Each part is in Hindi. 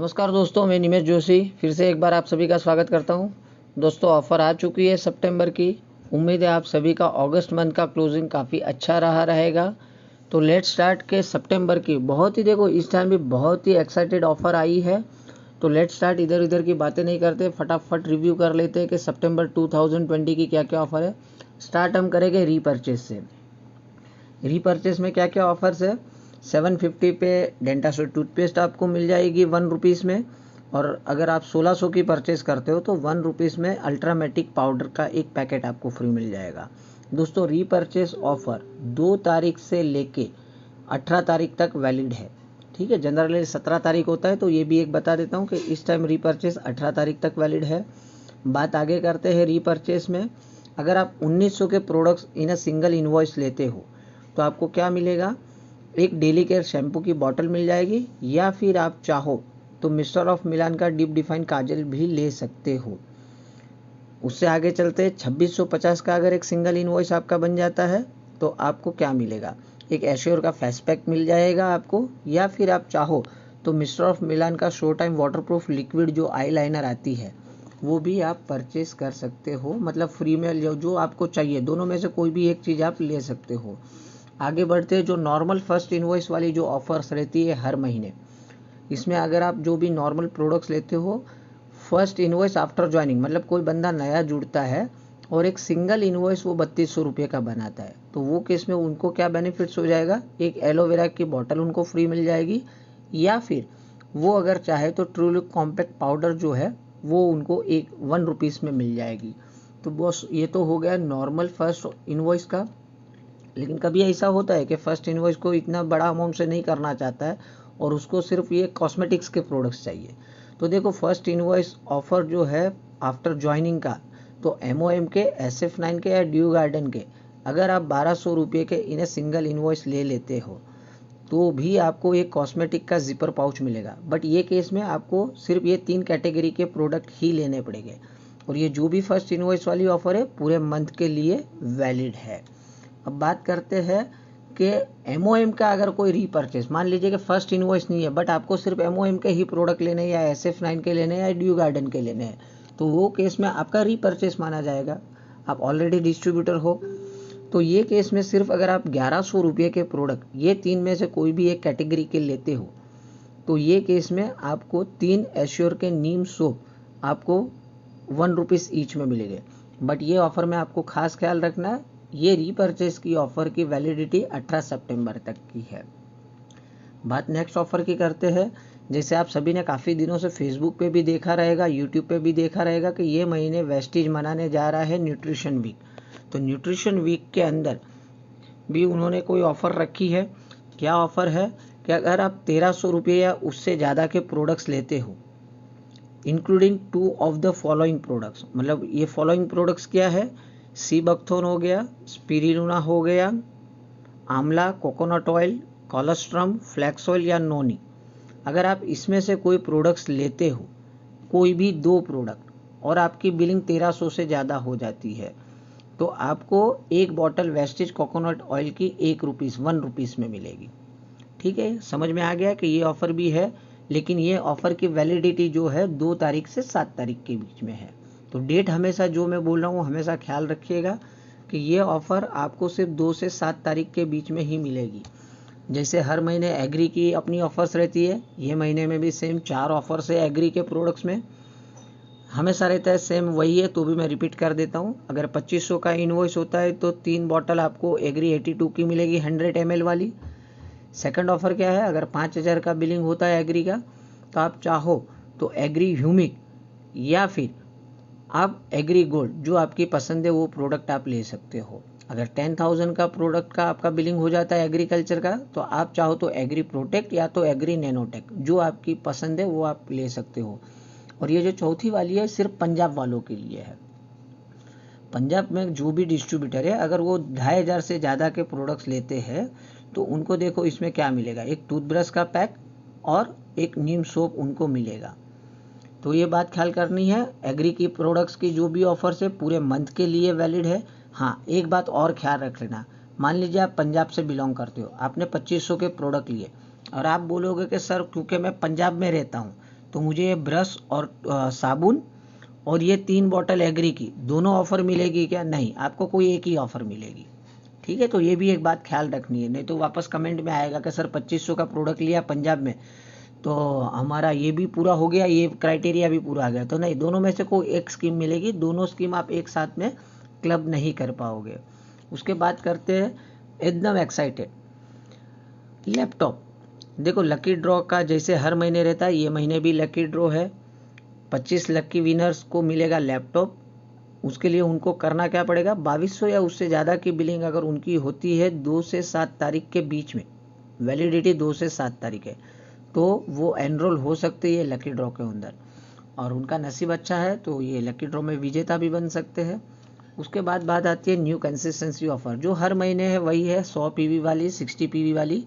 नमस्कार दोस्तों, मैं निमेश जोशी फिर से एक बार आप सभी का स्वागत करता हूं। दोस्तों, ऑफ़र आ चुकी है सितंबर की। उम्मीद है आप सभी का अगस्त मंथ का क्लोजिंग काफ़ी अच्छा रहेगा। तो लेट्स स्टार्ट के सितंबर की बहुत ही इस टाइम भी बहुत ही एक्साइटेड ऑफ़र आई है। तो लेट्स स्टार्ट, इधर उधर की बातें नहीं करते, फटाफट रिव्यू कर लेते हैं कि सितंबर 2020 की क्या क्या ऑफ़र है। स्टार्ट हम करेंगे रीपर्चेज से। रीपर्चेज में क्या क्या ऑफर्स है। 750 पे डेंटासोल टूथपेस्ट आपको मिल जाएगी 1 रुपीज़ में। और अगर आप 1600 की परचेज करते हो तो 1 रुपीज़ में अल्ट्रामेटिक पाउडर का एक पैकेट आपको फ्री मिल जाएगा। दोस्तों, रीपर्चेज ऑफर 2 तारीख से लेके 18 तारीख तक वैलिड है। ठीक है, जनरली 17 तारीख होता है, तो ये भी एक बता देता हूँ कि इस टाइम रीपर्चेज 18 तारीख तक वैलिड है। बात आगे करते हैं रीपर्चेज में। अगर आप 1900 के products in a single invoice लेते हो तो आपको क्या मिलेगा, एक डेली केयर शैम्पू की बॉटल मिल जाएगी, या फिर आप चाहो तो मिस्टर ऑफ मिलान का डीप डिफाइन काजल भी ले सकते हो। उससे आगे चलते 2650 का अगर एक सिंगल इनवॉइस आपका बन जाता है तो आपको क्या मिलेगा, एक एश्योर का फेस पैक मिल जाएगा आपको, या फिर आप चाहो तो मिस्टर ऑफ मिलान का शो टाइम वाटरप्रूफ लिक्विड जो आई लाइनर आती है वो भी आप परचेज कर सकते हो। मतलब फ्री में जो आपको चाहिए, दोनों में से कोई भी एक चीज़ आप ले सकते हो। आगे बढ़ते हैं, जो नॉर्मल फर्स्ट इनवॉइस वाली जो ऑफर्स रहती है हर महीने, इसमें अगर आप जो भी नॉर्मल प्रोडक्ट्स लेते हो, फर्स्ट इनवॉइस आफ्टर ज्वाइनिंग, मतलब कोई बंदा नया जुड़ता है और एक सिंगल इनवॉइस वो 3200 रुपये का बनाता है, तो वो केस में उनको क्या बेनिफिट्स हो जाएगा, एक एलोवेरा की बॉटल उनको फ्री मिल जाएगी, या फिर वो अगर चाहे तो ट्रूलिक कॉम्पैक्ट पाउडर जो है वो उनको 1 रुपीज़ में मिल जाएगी। तो बस ये तो हो गया नॉर्मल फर्स्ट इनवॉइस का। लेकिन कभी ऐसा होता है कि फर्स्ट इनवॉइस को इतना बड़ा अमाउंट से नहीं करना चाहता है और उसको सिर्फ ये कॉस्मेटिक्स के प्रोडक्ट्स चाहिए। तो देखो, फर्स्ट इनवॉइस ऑफर जो है आफ्टर ज्वाइनिंग का, तो MOM के, SF9 के या ड्यू गार्डन के, अगर आप 1200 रुपये के इन्हें सिंगल इनवॉइस ले लेते हो तो भी आपको एक कॉस्मेटिक का जिपर पाउच मिलेगा। बट ये केस में आपको सिर्फ ये 3 कैटेगरी के प्रोडक्ट ही लेने पड़ेंगे, और ये जो भी फर्स्ट इनवॉइस वाली ऑफर है पूरे मंथ के लिए वैलिड है। अब बात करते हैं कि MOM का अगर कोई रीपर्चेस, मान लीजिए कि फर्स्ट इनवॉइस नहीं है बट आपको सिर्फ MOM के ही प्रोडक्ट लेने हैं, या SF9 के लेने हैं, या ड्यू गार्डन के लेने हैं, तो वो केस में आपका रीपर्चेस माना जाएगा। आप ऑलरेडी डिस्ट्रीब्यूटर हो, तो ये केस में सिर्फ अगर आप 1100 रुपये के प्रोडक्ट ये 3 में से कोई भी एक कैटेगरी के लेते हो तो ये केस में आपको 3 एश्योर के नीम सोप आपको 1 रुपीज़ ईच में मिलेंगे। बट ये ऑफर में आपको खास ख्याल रखना है, ये रीपर्चेस की ऑफर की वैलिडिटी 18 सितंबर तक की है। बात नेक्स्ट ऑफर की करते हैं। जैसे आप सभी ने काफ़ी दिनों से फेसबुक पे भी देखा रहेगा, यूट्यूब पे भी देखा रहेगा कि ये महीने वेस्टीज मनाने जा रहा है न्यूट्रिशन वीक। तो न्यूट्रिशन वीक के अंदर भी उन्होंने कोई ऑफ़र रखी है। क्या ऑफ़र है कि अगर आप 1300 रुपये या उससे ज़्यादा के प्रोडक्ट्स लेते हो, including 2 of the following products, मतलब ये फॉलोइंग प्रोडक्ट्स क्या है, सी बकथोन हो गया, स्पिरुलिना हो गया, आंवला, coconut oil, colostrum, flax oil या नोनी, अगर आप इसमें से कोई प्रोडक्ट्स लेते हो, कोई भी 2 प्रोडक्ट, और आपकी बिलिंग 1300 से ज़्यादा हो जाती है, तो आपको एक बॉटल वेस्टेज कोकोनट ऑयल की 1 रुपीज़ में मिलेगी। ठीक है, समझ में आ गया कि ये ऑफ़र भी है, लेकिन ये ऑफ़र की वैलिडिटी जो है 2 तारीख से 7 तारीख के बीच में है। तो डेट हमेशा जो मैं बोल रहा हूँ हमेशा ख्याल रखिएगा कि ये ऑफ़र आपको सिर्फ 2 से 7 तारीख के बीच में ही मिलेगी। जैसे हर महीने एग्री की अपनी ऑफ़र्स रहती है, ये महीने में भी सेम 4 ऑफ़र्स है एग्री के प्रोडक्ट्स में, हमेशा रहता है सेम वही है, तो भी मैं रिपीट कर देता हूँ। अगर 2500 का इनवॉइस होता है तो 3 बॉटल आपको एग्री 82 की मिलेगी 100 ml वाली। सेकंड ऑफर क्या है, अगर 5000 का बिलिंग होता है एग्री का तो आप चाहो तो एग्री ह्यूमिक या फिर आप एग्री गोल्ड, जो आपकी पसंद है वो प्रोडक्ट आप ले सकते हो। अगर 10,000 का प्रोडक्ट का आपका बिलिंग हो जाता है एग्रीकल्चर का, तो आप चाहो तो एग्री प्रोटेक्ट या तो एग्री नैनोटेक, जो आपकी पसंद है वो आप ले सकते हो। और ये जो चौथी वाली है सिर्फ पंजाब वालों के लिए है। पंजाब में जो भी डिस्ट्रीब्यूटर है अगर वो 2500 से ज़्यादा के प्रोडक्ट्स लेते हैं तो उनको देखो इसमें क्या मिलेगा, एक टूथब्रश का पैक और एक नीम सोप उनको मिलेगा। तो ये बात ख्याल करनी है, एग्री की प्रोडक्ट्स की जो भी ऑफर्स है पूरे मंथ के लिए वैलिड है। हाँ, एक बात और ख्याल रख लेना, मान लीजिए आप पंजाब से बिलोंग करते हो, आपने 2500 के प्रोडक्ट लिए और आप बोलोगे कि सर क्योंकि मैं पंजाब में रहता हूँ तो मुझे ये ब्रश और साबुन और ये 3 बॉटल एग्री की दोनों ऑफ़र मिलेगी क्या? नहीं, आपको कोई एक ही ऑफ़र मिलेगी। ठीक है, तो ये भी एक बात ख्याल रखनी है, नहीं तो वापस कमेंट में आएगा कि सर 2500 का प्रोडक्ट लिया पंजाब में तो हमारा ये भी पूरा हो गया, ये क्राइटेरिया भी पूरा आ गया। तो नहीं, दोनों में से कोई एक स्कीम मिलेगी, दोनों स्कीम आप एक साथ में क्लब नहीं कर पाओगे। उसके बाद करते हैं एकदम एक्साइटेड लैपटॉप। देखो लकी ड्रॉ का जैसे हर महीने रहता है, ये महीने भी लकी ड्रॉ है। 25 लकी विनर्स को मिलेगा लैपटॉप। उसके लिए उनको करना क्या पड़ेगा? 2200 या उससे ज़्यादा की बिलिंग अगर उनकी होती है 2 से 7 तारीख के बीच में, वैलिडिटी 2 से 7 तारीख है, तो वो एनरोल हो सकते हैं लकी ड्रॉ के अंदर, और उनका नसीब अच्छा है तो ये लकी ड्रॉ में विजेता भी बन सकते हैं। उसके बाद बात आती है न्यू कंसिस्टेंसी ऑफर, जो हर महीने है वही है, 100 पीवी वाली, 60 पीवी वाली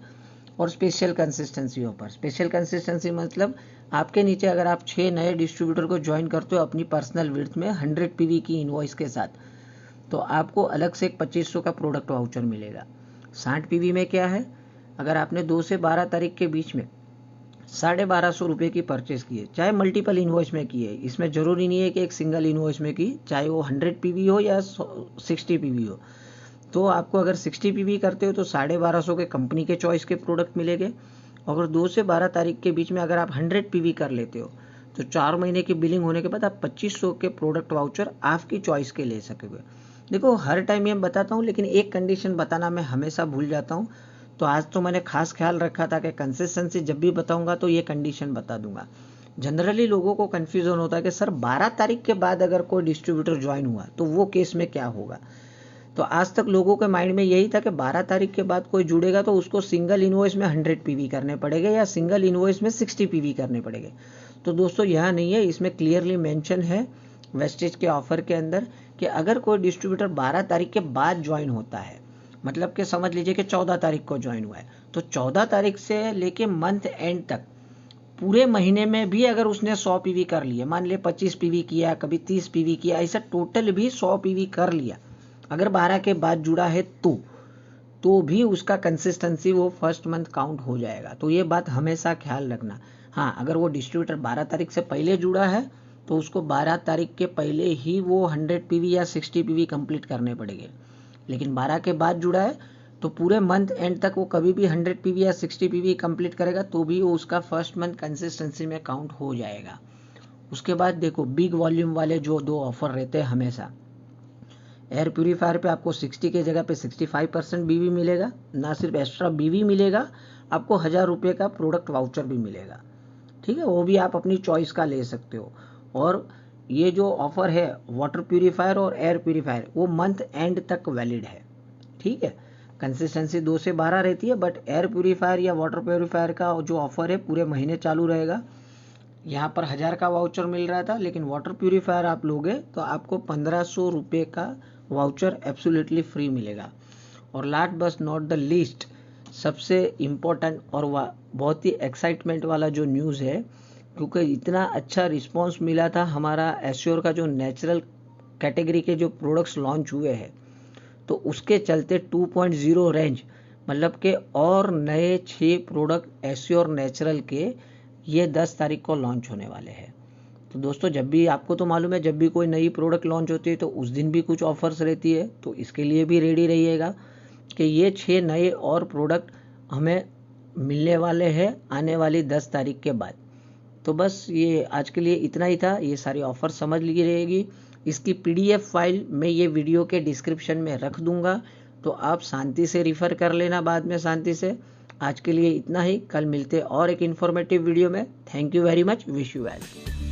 और special consistency offer. Special consistency मतलब आपके नीचे अगर आप 6 नए डिस्ट्रीब्यूटर को ज्वाइन करते हो अपनी पर्सनल विड्थ में 100 पीवी की इनवॉइस के साथ, तो आपको अलग से एक 2500 का प्रोडक्ट वाउचर मिलेगा। 60 पीवी में क्या है? अगर आपने 2 से 12 तारीख के बीच में 1250 रुपये की परचेस की है, चाहे मल्टीपल इन्वॉइस में की है, इसमें ज़रूरी नहीं है कि एक सिंगल इन्वॉइस में की, चाहे वो 100 पीवी हो या 60 पीवी हो, तो आपको अगर 60 पीवी करते हो तो 1250 के कंपनी के चॉइस के प्रोडक्ट मिलेंगे। अगर 2 से 12 तारीख के बीच में अगर आप 100 पीवी कर लेते हो तो 4 महीने की बिलिंग होने के बाद आप 2500 के प्रोडक्ट वाउचर आपकी चॉइस के ले सकोगे। देखो हर टाइम ये बताता हूँ, लेकिन एक कंडीशन बताना मैं हमेशा भूल जाता हूँ, तो आज तो मैंने खास ख्याल रखा था कि कंसिस्टेंसी जब भी बताऊंगा तो ये कंडीशन बता दूंगा। जनरली लोगों को कन्फ्यूजन होता है कि सर 12 तारीख के बाद अगर कोई डिस्ट्रीब्यूटर ज्वाइन हुआ तो वो केस में क्या होगा। तो आज तक लोगों के माइंड में यही था कि 12 तारीख के बाद कोई जुड़ेगा तो उसको सिंगल इनवॉइस में 100 पीवी करने पड़ेंगे या सिंगल इनवॉइस में 60 पीवी करने पड़ेंगे। तो दोस्तों यह नहीं है, इसमें क्लियरली मेंशन है वेस्टेज के ऑफर के अंदर कि अगर कोई डिस्ट्रीब्यूटर 12 तारीख के बाद ज्वाइन होता है, मतलब कि समझ लीजिए कि 14 तारीख को ज्वाइन हुआ है, तो 14 तारीख से लेके मंथ एंड तक पूरे महीने में भी अगर उसने 100 पीवी कर लिया, मान लिया 25 पीवी किया, कभी 30 पीवी किया, ऐसा टोटल भी 100 पीवी कर लिया, अगर 12 के बाद जुड़ा है तो भी उसका कंसिस्टेंसी वो फर्स्ट मंथ काउंट हो जाएगा। तो ये बात हमेशा ख्याल रखना। हाँ, अगर वो डिस्ट्रीब्यूटर 12 तारीख से पहले जुड़ा है तो उसको 12 तारीख के पहले ही वो 100 पीवी या 60 पीवी कंप्लीट करने पड़ेंगे, लेकिन 12 के बाद जुड़ा है तो पूरे मंथ एंड तक वो कभी भी 100 पीवी या 60 पीवी कंप्लीट करेगा तो भी वो उसका फर्स्ट मंथ कंसिस्टेंसी में काउंट हो जाएगा। उसके बाद देखो बिग वॉल्यूम वाले जो 2 ऑफर रहते हैं हमेशा, एयर प्यूरीफायर पे आपको 60 के जगह पे 65% बीवी मिलेगा, ना सिर्फ एक्स्ट्रा बीवी मिलेगा, आपको 1000 रुपये का प्रोडक्ट वाउचर भी मिलेगा। ठीक है, वो भी आप अपनी चॉइस का ले सकते हो। और ये जो ऑफर है वाटर प्यूरीफायर और एयर प्यूरीफायर वो मंथ एंड तक वैलिड है। ठीक है, कंसिस्टेंसी 2 से 12 रहती है, बट एयर प्यूरीफायर या वाटर प्यूरीफायर का जो ऑफर है पूरे महीने चालू रहेगा। यहाँ पर 1000 का वाउचर मिल रहा था, लेकिन वाटर प्यूरीफायर आप लोगे तो आपको 1500 रुपये का वाउचर एब्सोल्युटली फ्री मिलेगा। और last but not the least, सबसे इम्पोर्टेंट और बहुत ही एक्साइटमेंट वाला जो न्यूज़ है, क्योंकि इतना अच्छा रिस्पांस मिला था हमारा एश्योर का जो नेचुरल कैटेगरी के जो प्रोडक्ट्स लॉन्च हुए हैं, तो उसके चलते 2.0 रेंज मतलब के और नए 6 प्रोडक्ट एश्योर नेचुरल के ये 10 तारीख को लॉन्च होने वाले हैं। तो दोस्तों जब भी आपको तो मालूम है जब भी कोई नई प्रोडक्ट लॉन्च होती है तो उस दिन भी कुछ ऑफर्स रहती है, तो इसके लिए भी रेडी रहिएगा कि ये 6 नए और प्रोडक्ट हमें मिलने वाले हैं आने वाली 10 तारीख के बाद। तो बस ये आज के लिए इतना ही था, ये सारी ऑफर समझ ली रहेगी। इसकी PDF फाइल मैं ये वीडियो के डिस्क्रिप्शन में रख दूंगा, तो आप शांति से रिफ़र कर लेना बाद में शांति से। आज के लिए इतना ही, कल मिलते और एक इन्फॉर्मेटिव वीडियो में। Thank you very much, wish you well.